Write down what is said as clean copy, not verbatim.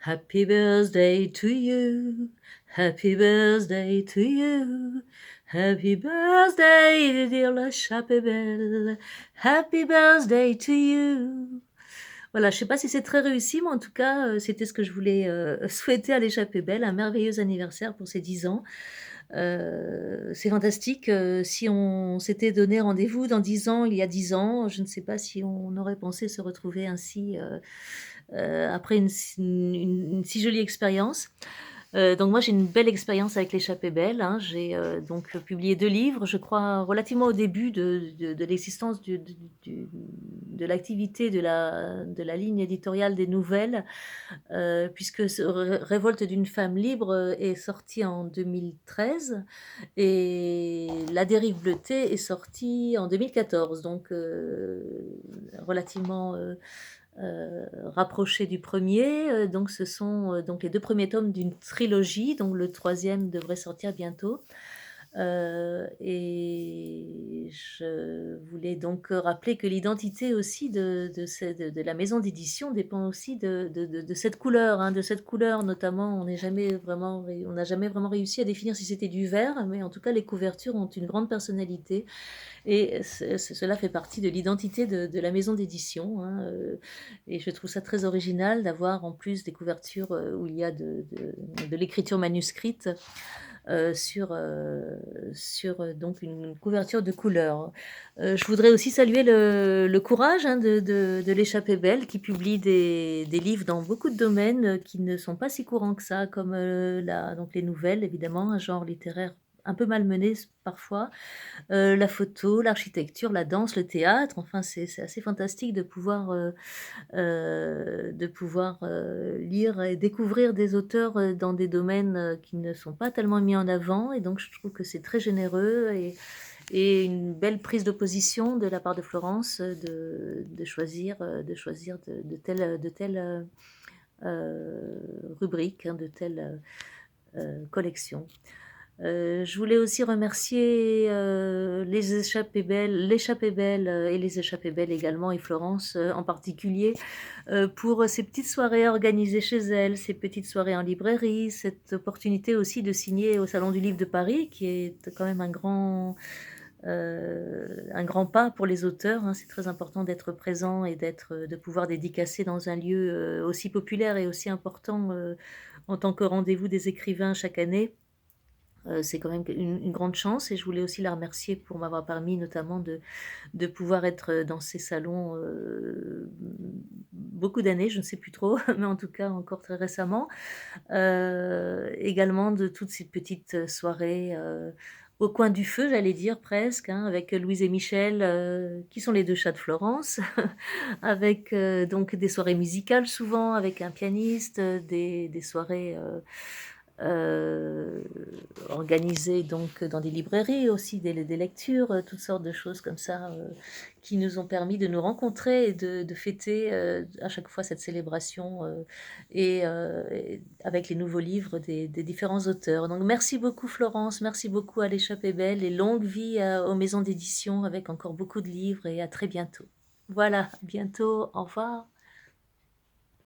Happy birthday to you. Happy birthday to you. Happy birthday, dear La Chapelle. Happy birthday to you. Voilà, je sais pas si c'est très réussi, mais en tout cas, c'était ce que je voulais, souhaiter à l'Échappée Belle, un merveilleux anniversaire pour ses 10 ans. C'est fantastique, si on s'était donné rendez-vous dans 10 ans, il y a 10 ans, je ne sais pas si on aurait pensé se retrouver ainsi, après une si jolie expérience. Donc moi, j'ai une belle expérience avec l'Échappée Belle, hein. J'ai, donc publié 2 livres, je crois relativement au début de l'existence de l'activité de la ligne éditoriale des nouvelles, puisque ce Révolte d'une femme libre, est sorti en 2013 et La Dérive bleutée est sorti en 2014, donc relativement, rapproché du premier. Donc ce sont, donc les 2 premiers tomes d'une trilogie, donc le troisième devrait sortir bientôt. Et je voulais donc, rappeler que l'identité aussi de la maison d'édition dépend aussi de cette couleur, hein, de cette couleur notamment. On n'a jamais vraiment réussi à définir si c'était du vert, mais en tout cas les couvertures ont une grande personnalité et cela fait partie de l'identité de la maison d'édition, hein, et je trouve ça très original d'avoir en plus des couvertures, où il y a de l'écriture manuscrite, sur donc une couverture de couleur. Je voudrais aussi saluer le courage, hein, de l'Échappée Belle qui publie des livres dans beaucoup de domaines, qui ne sont pas si courants que ça, comme, donc les nouvelles évidemment, un genre littéraire un peu malmené parfois, la photo, l'architecture, la danse, le théâtre, enfin c'est assez fantastique de pouvoir lire et découvrir des auteurs, dans des domaines, qui ne sont pas tellement mis en avant, et donc je trouve que c'est très généreux et une belle prise de position de la part de Florence, de choisir de telles rubriques, hein, de telles, collections. Je voulais aussi remercier, l'Échappée Belle, et les Échappées Belles également, et Florence, en particulier, pour ces petites soirées organisées chez elle, ces petites soirées en librairie, cette opportunité aussi de signer au Salon du livre de Paris, qui est quand même un grand pas pour les auteurs, hein. C'est très important d'être présent et de pouvoir dédicacer dans un lieu, aussi populaire et aussi important, en tant que rendez-vous des écrivains chaque année. C'est quand même une grande chance, et je voulais aussi la remercier pour m'avoir permis notamment de pouvoir être dans ces salons, beaucoup d'années, je ne sais plus trop, mais en tout cas encore très récemment. Également de toutes ces petites soirées, au coin du feu, j'allais dire presque, hein, avec Louise et Michel, qui sont les 2 chats de Florence, avec, donc des soirées musicales souvent avec un pianiste, des soirées, Heu, organisées donc dans des librairies aussi, des lectures, toutes sortes de choses comme ça, qui nous ont permis de nous rencontrer et de fêter, à chaque fois cette célébration, et avec les nouveaux livres des différents auteurs. Donc merci beaucoup Florence, merci beaucoup à l'Échappée Belle, et longue vie aux maisons d'édition avec encore beaucoup de livres, et à très bientôt. Voilà, à bientôt, au revoir.